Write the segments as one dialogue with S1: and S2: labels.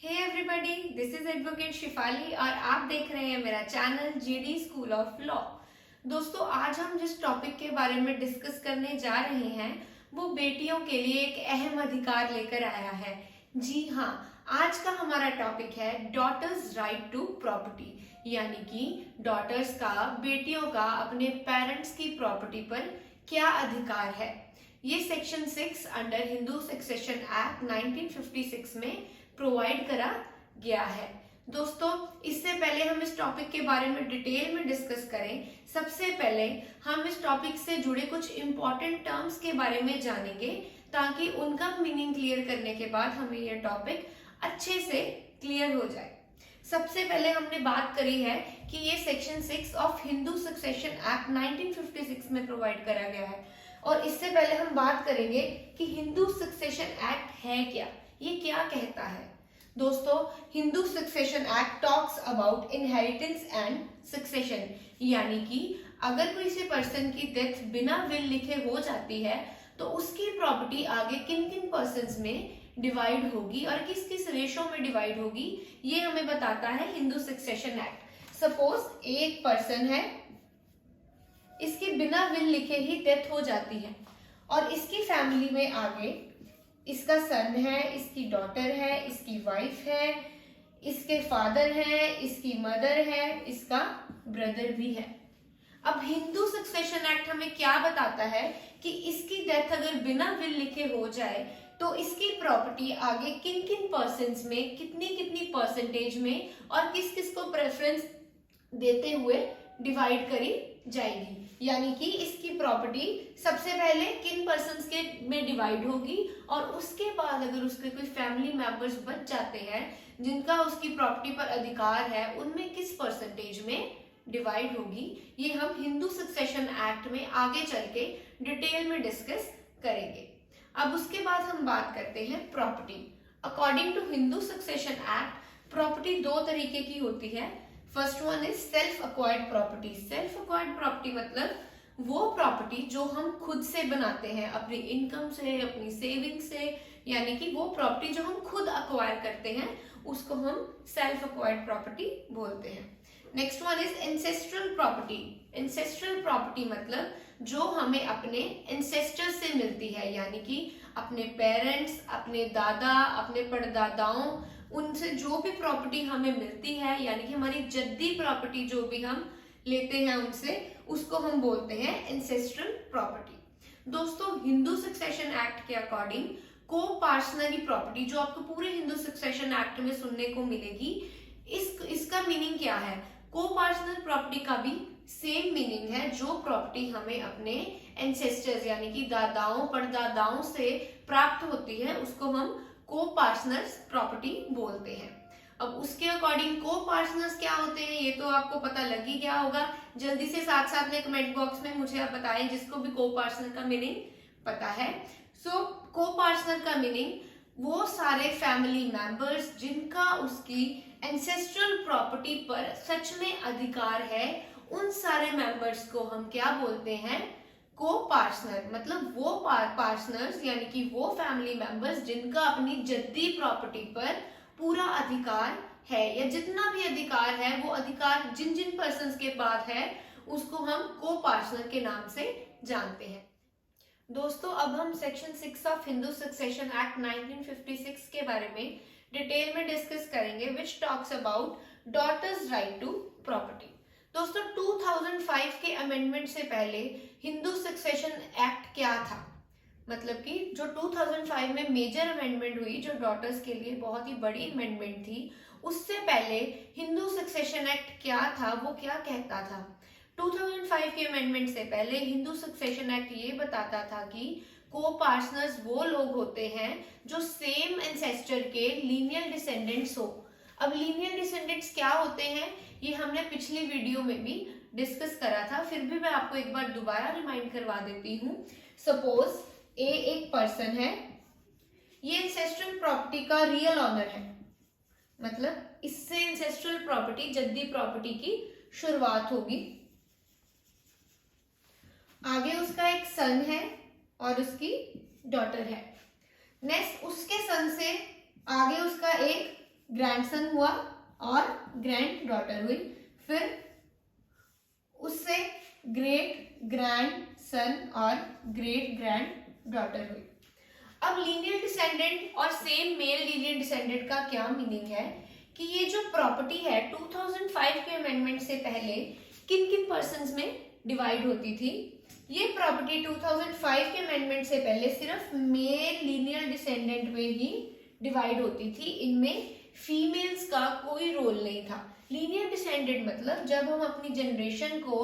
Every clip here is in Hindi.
S1: Hey everybody, this is advocate Shifali और आप देख रहे हैं मेरा channel GD school of law. दोस्तों, आज हम जिस टॉपिक के बारे में डिस्कस करने जा रहे हैं वो बेटियों के लिए एक अहम अधिकार लेकर आया है। जी हाँ, आज का हमारा टॉपिक है डॉटर्स राइट टू प्रॉपर्टी, यानी कि डॉटर्स का, बेटियों का अपने पेरेंट्स की प्रॉपर्टी पर क्या अधिकार है। ये section 6 under Hindu succession act 1956 में प्रोवाइड करा गया है। दोस्तों, इससे पहले हम इस टॉपिक के बारे में डिटेल में डिस्कस करें, सबसे पहले हम इस टॉपिक से जुड़े कुछ इंपॉर्टेंट टर्म्स के बारे में जानेंगे ताकि उनका मीनिंग क्लियर करने के बाद हमें यह टॉपिक अच्छे से क्लियर हो जाए। सबसे पहले हमने बात करी है कि ये section 6 of Hindu succession act 1956 में प्रोवाइड करा गया है, और इससे पहले हम बात करेंगे कि हिंदू सक्सेशन एक्ट है क्या, ये क्या कहता है। दोस्तों, Hindu succession act talks about inheritance and succession, यानी कि अगर किसी पर्सन की डेथ बिना विल लिखे हो जाती है तो उसकी प्रॉपर्टी आगे किन किन पर्सन्स में डिवाइड होगी और किस किस रेशो में डिवाइड होगी, ये हमें बताता है हिंदू सक्सेशन एक्ट। सपोज एक पर्सन है, इसकी बिना विल लिखे ही डेथ हो जाती है और इसकी फैमिली में आगे इसका सन है, इसकी डॉटर है, इसकी वाइफ है, इसके फादर है, इसकी मदर है, इसका ब्रदर भी है। अब हिंदू सक्सेशन एक्ट हमें क्या बताता है कि इसकी डेथ अगर बिना विल लिखे हो जाए तो इसकी प्रॉपर्टी आगे किन किन पर्सन्स में, कितनी कितनी परसेंटेज में और किस किस को प्रेफरेंस देते हुए डिवाइड करी जाएगी। यानी कि इसकी प्रॉपर्टी सबसे पहले किन पर्सन्स के में डिवाइड होगी और उसके बाद अगर उसके कोई फैमिली मेंबर्स बच जाते हैं जिनका उसकी प्रॉपर्टी पर अधिकार है, उनमें किस परसेंटेज में डिवाइड होगी। ये हम हिंदू सक्सेशन एक्ट में आगे चल के डिटेल में डिस्कस करेंगे। अब उसके बाद हम बात करते हैं property. According to Hindu succession act property दो तरीके की होती है। First one is self acquired property. Self acquired property मतलब वो प्रॉपर्टी जो हम खुद से बनाते हैं, अपनी इनकम से, अपनी सेविंग से, यानी कि वो प्रॉपर्टी जो हम खुद अक्वायर करते हैं उसको हम सेल्फ अक्वायर्ड प्रॉपर्टी बोलते हैं। Next one is ancestral property. Ancestral property मतलब जो हमें अपने एंसेस्टर से मिलती है, यानी कि अपने पेरेंट्स, अपने दादा, अपने परदादाओं, उनसे जो भी प्रॉपर्टी हमें मिलती है, यानी कि हमारी जद्दी प्रॉपर्टी जो भी हम लेते हैं उनसे, उसको हम बोलते हैं एंसेस्ट्रल प्रॉपर्टी। दोस्तों, हिंदू सक्सेशन एक्ट के अकॉर्डिंग को पार्सनरी प्रॉपर्टी जो आपको पूरे हिंदू सक्सेशन एक्ट में सुनने को मिलेगी, इसका मीनिंग क्या है। को पार्सनल प्रॉपर्टी का भी सेम मीनिंग है। जो प्रॉपर्टी हमें अपने एंसेस्टर्स यानी कि दादाओं परदादाओं से प्राप्त होती है उसको हम को पार्सनर्स प्रॉपर्टी बोलते हैं। अब उसके अकॉर्डिंग को पार्सनर्स क्या होते हैं ये तो आपको पता लग ही गया होगा। जल्दी से साथ साथ में कमेंट बॉक्स में मुझे आप बताएं जिसको भी को पार्सनर का मीनिंग पता है। सो को पार्सनर का मीनिंग वो सारे फैमिली मेंबर्स जिनका उसकी एंसेस्ट्रल प्रॉपर्टी पर सच में अधिकार है, उन सारे मेंबर्स को हम क्या बोलते हैं, को पार्टनर। मतलब वो पार्टनर्स यानी कि वो फैमिली मेंबर्स जिनका अपनी जद्दी प्रॉपर्टी पर पूरा अधिकार है, या जितना भी अधिकार है वो अधिकार जिन जिन पर्सन्स के पास है उसको हम को पार्टनर के नाम से जानते हैं। दोस्तों, अब हम section 6 of Hindu succession act 1956 के बारे में डिटेल में डिस्कस करेंगे, which talks about daughters right to property. दोस्तों, 2005 के अमेंडमेंट से पहले हिंदू सक्सेशन एक्ट क्या था, मतलब कि जो 2005 में मेजर अमेंडमेंट हुई जो डॉटर्स के लिए बहुत ही बड़ी अमेंडमेंट थी, उससे पहले हिंदू सक्सेशन एक्ट क्या था, वो क्या कहता था। 2005 के अमेंडमेंट से पहले हिंदू सक्सेशन एक्ट ये बताता था कि को पार्टनर्स वो लोग होते हैं जो सेम एंसेस्टर के लीनियल डिसेंडेंट्स हो। अब लीनियल डिसेंडेंट्स क्या होते हैं ये हमने पिछली वीडियो में भी डिस्कस करा था, फिर भी मैं आपको एक बार दोबारा रिमाइंड करवा देती हूँ। सपोज ए एक पर्सन है, ये एंसेस्ट्रल प्रॉपर्टी का रियल ऑनर है, मतलब इससे एंसेस्ट्रल प्रॉपर्टी, जद्दी प्रॉपर्टी की शुरुआत होगी। आगे उसका एक सन है और उसकी डॉटर है। नेक्स्ट उसके सन से आगे उसका एक ग्रैंडसन हुआ और ग्रैंड डॉटर हुई, फिर उससे ग्रेट ग्रैंड सन और ग्रेट ग्रैंड डॉटर हुई। अब लीनियर डिसेंडेंट और सेम मेल लीनियर डिसेंडेंट का क्या मीनिंग है कि ये जो प्रॉपर्टी है 2005 के अमेंडमेंट से पहले किन किन पर्सन्स में डिवाइड होती थी। ये प्रॉपर्टी 2005 के अमेंडमेंट से पहले सिर्फ मेल लीनियर डिसेंडेंट में ही डिवाइड होती थी, इनमें फीमेल्स का कोई रोल नहीं था। लीनियर डिसेंडेंट मतलब जब हम अपनी जनरेशन को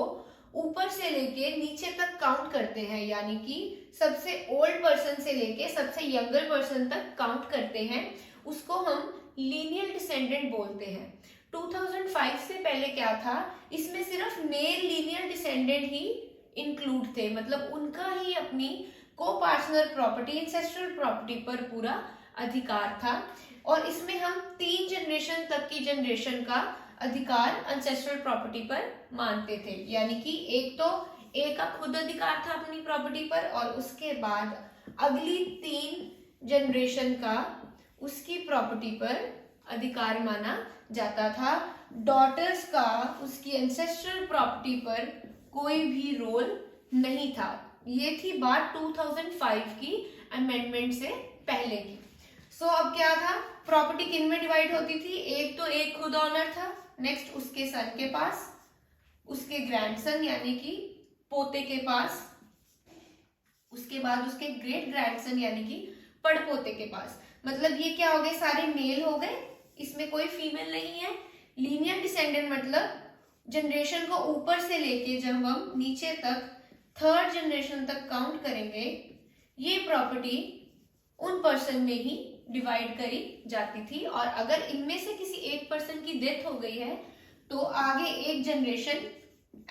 S1: ऊपर से लेके नीचे तक काउंट करते हैं, यानी कि सबसे ओल्ड पर्सन से लेके सबसे यंगर पर्सन तक काउंट करते हैं, उसको हम लीनियर डिसेंडेंट बोलते हैं। 2005 से पहले क्या था, इसमें सिर्फ मेल लीनियर डिसेंडेंट ही इंक्लूड थे, मतलब उनका ही अपनी को पार्टनर प्रॉपर्टी इंसेस्ट्रल प्रॉपर्टी पर पूरा अधिकार था। और इसमें हम 3 जनरेशन तक की जनरेशन का अधिकार एंसेस्ट्रल प्रॉपर्टी पर मानते थे, यानी कि एक का खुद अधिकार था अपनी प्रॉपर्टी पर, और उसके बाद अगली 3 जनरेशन का उसकी प्रॉपर्टी पर अधिकार माना जाता था। डॉटर्स का उसकी एंसेस्ट्रल प्रॉपर्टी पर कोई भी रोल नहीं था। ये थी बात 2005 की अमेंडमेंट से पहले की। अब क्या था, प्रॉपर्टी किन में डिवाइड होती थी, एक खुद ऑनर था, नेक्स्ट उसके सन के पास, उसके ग्रैंडसन यानी कि पोते के पास, उसके बाद उसके ग्रेट ग्रैंडसन यानी कि पड़पोते के पास। मतलब ये क्या हो गए, सारे मेल हो गए, इसमें कोई फीमेल नहीं है। लीनियर डिसेंडेंट मतलब जनरेशन को ऊपर से लेके जब हम नीचे तक 3rd जनरेशन तक काउंट करेंगे, ये प्रॉपर्टी उन पर्सन में ही डिवाइड करी जाती थी, और अगर इनमें से किसी एक पर्सन की डेथ हो गई है तो आगे एक जनरेशन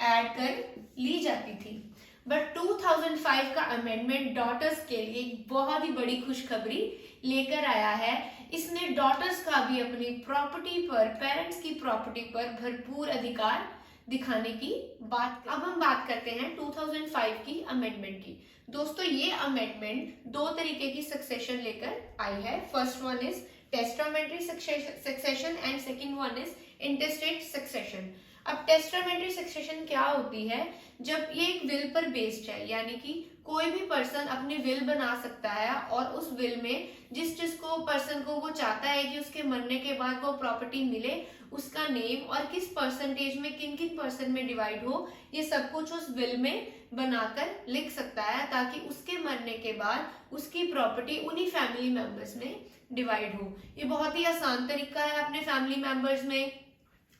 S1: ऐड कर ली जाती थी। बट 2005 का अमेंडमेंट डॉटर्स के लिए एक बहुत ही बड़ी खुशखबरी लेकर आया है। इसने डॉटर्स का भी अपनी प्रॉपर्टी पर, पेरेंट्स की प्रॉपर्टी पर भरपूर अधिकार दिखाने की बात। अब हम बात करते हैं 2005 की अमेंडमेंट की। दोस्तों ये अमेंडमेंट 2 तरीके की सक्सेशन लेकर आई है। First one is testamentary succession and second one is intestate succession. अब टेस्टामेंट्री सक्सेशन क्या होती है, जब ये एक विल पर बेस्ड है, यानी कि कोई भी पर्सन अपनी विल बना सकता है और उस विल में जिसको पर्सन को वो चाहता है कि उसके मरने के बाद वो प्रॉपर्टी मिले, उसका नेम और किस परसेंटेज में किन किन पर्सन में डिवाइड हो, ये सब कुछ उस विल में बनाकर लिख सकता है, ताकि उसके मरने के बाद उसकी प्रॉपर्टी उन्हीं फैमिली मेंबर्स में डिवाइड हो। ये बहुत ही आसान तरीका है अपने फैमिली मेंबर्स में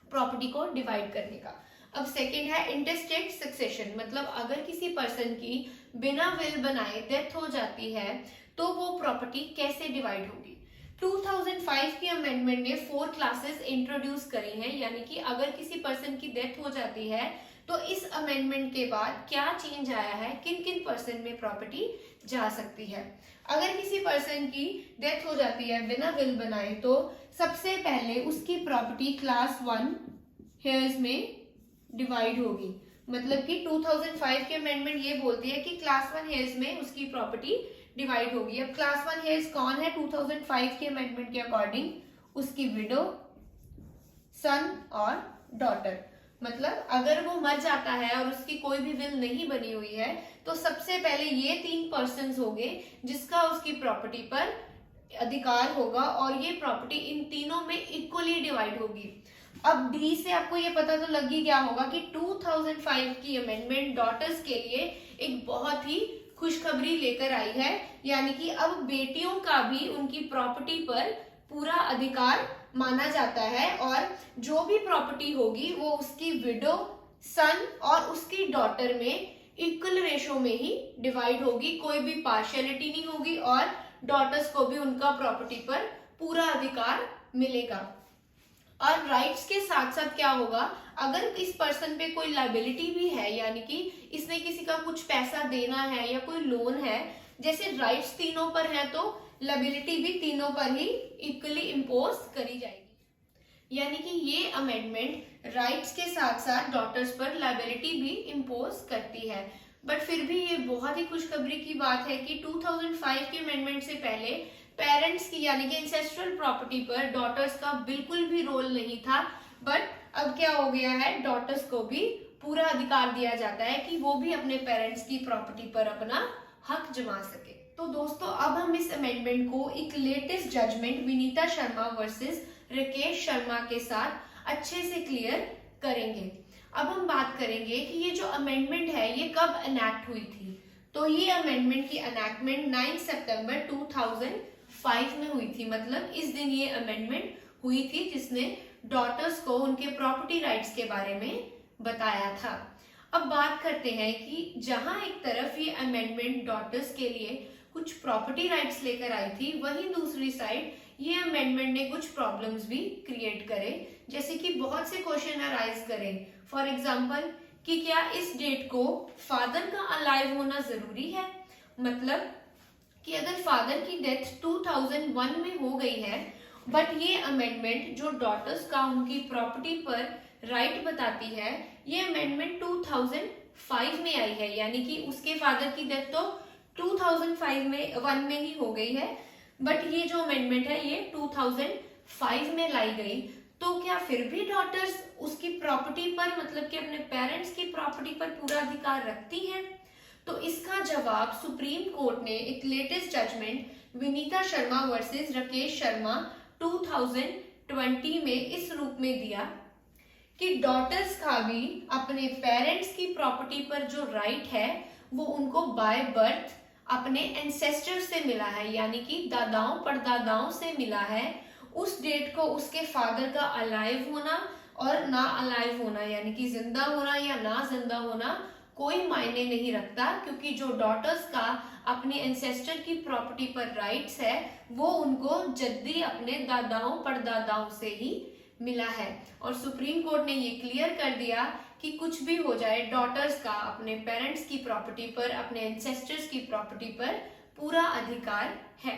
S1: प्रॉपर्टी को डिवाइड करने का। अब सेकंड है इंटेस्टेट सक्सेशन, मतलब अगर किसी पर्सन की बिना विल बनाए डेथ हो जाती है तो वो प्रॉपर्टी कैसे डिवाइड होगी। 2005 की अमेंडमेंट ने 4 क्लासेस इंट्रोड्यूस करी हैं, यानी कि अगर किसी पर्सन की डेथ हो जाती है तो इस अमेंडमेंट के बाद क्या चेंज आया है, किन किन पर्सन में प्रॉपर्टी जा सकती है। अगर किसी पर्सन की डेथ हो जाती है बिना विल बनाए तो सबसे पहले उसकी प्रॉपर्टी क्लास 1 हेयर्स में डिवाइड होगी। मतलब कि 2005 के अमेंडमेंट ये बोलती है कि क्लास 1 हेयर्स में उसकी प्रॉपर्टी डिवाइड होगी। अब क्लास 1 हेयर्स कौन है 2005 के अमेंडमेंट के अकॉर्डिंग, उसकी विडो, सन और डॉटर। मतलब अगर वो मर जाता है और उसकी कोई भी विल नहीं बनी हुई है तो सबसे पहले ये 3 पर्सन्स होंगे जिसका उसकी प्रॉपर्टी पर अधिकार होगा, और ये प्रॉपर्टी इन तीनों में इक्वली डिवाइड होगी। अब डी से आपको ये पता तो लग ही गया होगा कि 2005 की अमेंडमेंट डॉटर्स के लिए एक बहुत ही खुशखबरी लेकर आई है, यानी कि अब बेटियों का भी उनकी प्रॉपर्टी पर पूरा अधिकार माना जाता है, और जो भी प्रॉपर्टी होगी वो उसकी विडो, सन और उसकी डॉटर में इक्वल रेशो में ही डिवाइड होगी, कोई भी पार्शियलिटी नहीं होगी, और डॉटर्स को भी उनका प्रॉपर्टी पर पूरा अधिकार मिलेगा। और राइट्स के साथ साथ क्या होगा, अगर इस पर्सन पे कोई लायबिलिटी भी है, यानी कि इसने किसी का कुछ पैसा देना है या कोई लोन है, जैसे राइट्स तीनों पर है तो लायबिलिटी भी तीनों पर ही इक्वली इम्पोज करी जाएगी। यानी कि ये अमेंडमेंट राइट्स के साथ साथ डॉटर्स पर लायबिलिटी भी इम्पोज करती है। बट फिर भी ये बहुत ही खुशखबरी की बात है कि 2005 के अमेंडमेंट से पहले पेरेंट्स की यानी कि इंसेस्ट्रल प्रॉपर्टी पर डॉटर्स का बिल्कुल भी रोल नहीं था। बट अब क्या हो गया है, डॉटर्स को भी पूरा अधिकार दिया जाता है कि वो भी अपने पेरेंट्स की प्रॉपर्टी पर अपना हक जमा सके। तो दोस्तों अब हम इस अमेंडमेंट को एक latest judgment Vineeta Sharma versus Rakesh Sharma के साथ अच्छे से क्लियर करेंगे। अब हम बात करेंगे कि ये जो अमेंडमेंट है ये कब एनैक्ट हुई थी। तो ये अमेंडमेंट की एनैक्टमेंट 9 सितंबर 2005 में हुई थी। मतलब इस दिन ये अमेंडमेंट हुई थी जिसने डॉटर्स को उनके प्रॉपर्टी राइट्स के बारे में बताया था। अब बात करते हैं कि जहां एक तरफ ये अमेंडमेंट डॉटर्स के लिए कुछ प्रॉपर्टी राइट्स लेकर आई थी, वहीं दूसरी साइड ये अमेंडमेंट ने कुछ प्रॉब्लम्स भी क्रिएट करे, जैसे कि बहुत से क्वेश्चन अराइज करें। फॉर एग्जाम्पल कि क्या इस डेट को फादर का अलाइव होना जरूरी है। मतलब कि अगर फादर की डेथ 2001 में हो गई है, बट ये अमेंडमेंट जो डॉटर्स का उनकी प्रॉपर्टी पर राइट बताती है, ये अमेंडमेंट 2005 में आई है, यानी कि उसके फादर की डेथ तो 2005 में 1 में ही हो गई है, बट ये जो अमेंडमेंट है ये 2005 में लाई गई। तो क्या फिर भी डॉटर्स उसकी प्रॉपर्टी पर, मतलब कि अपने पेरेंट्स की प्रॉपर्टी पर पूरा अधिकार रखती हैं? तो इसका जवाब सुप्रीम कोर्ट ने एक latest judgment Vineeta Sharma versus Rakesh Sharma 2020 में इस रूप में दिया कि डॉटर्स का भी अपने पेरेंट्स की प्रॉपर्टी पर जो राइट है वो उनको बाय बर्थ अपने एंसेस्टर से मिला है, यानी कि दादाओं परदादाओं से मिला है। उस डेट को उसके फादर का अलाइव होना और ना अलाइव होना, यानी कि जिंदा होना या ना जिंदा होना कोई मायने नहीं रखता, क्योंकि जो डॉटर्स का अपने एंसेस्टर की प्रॉपर्टी पर राइट्स है वो उनको जद्दी अपने दादाओं परदादाओं से ही मिला है। और सुप्रीम कोर्ट ने ये क्लियर कर दिया कि कुछ भी हो जाए, डॉटर्स का अपने पेरेंट्स की प्रॉपर्टी पर, अपने एंसेस्टर्स की प्रॉपर्टी पर पूरा अधिकार है।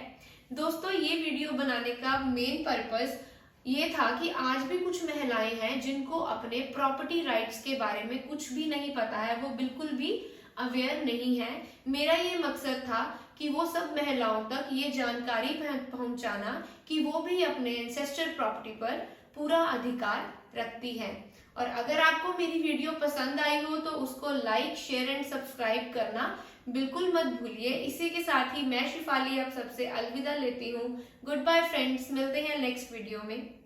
S1: दोस्तों ये वीडियो बनाने का मेन पर्पस ये था कि आज भी कुछ महिलाएं हैं जिनको अपने प्रॉपर्टी राइट्स के बारे में कुछ भी नहीं पता है, वो बिल्कुल भी अवेयर नहीं है। मेरा ये मकसद था कि वो सब महिलाओं तक ये जानकारी पहुंचाना कि वो भी अपने एंसेस्टर प्रॉपर्टी पर पूरा अधिकार रखती है। और अगर आपको मेरी वीडियो पसंद आई हो तो उसको लाइक, शेयर एंड सब्सक्राइब करना बिल्कुल मत भूलिए। इसी के साथ ही मैं शिफाली आप सबसे अलविदा लेती हूँ। गुड बाय फ्रेंड्स, मिलते हैं नेक्स्ट वीडियो में।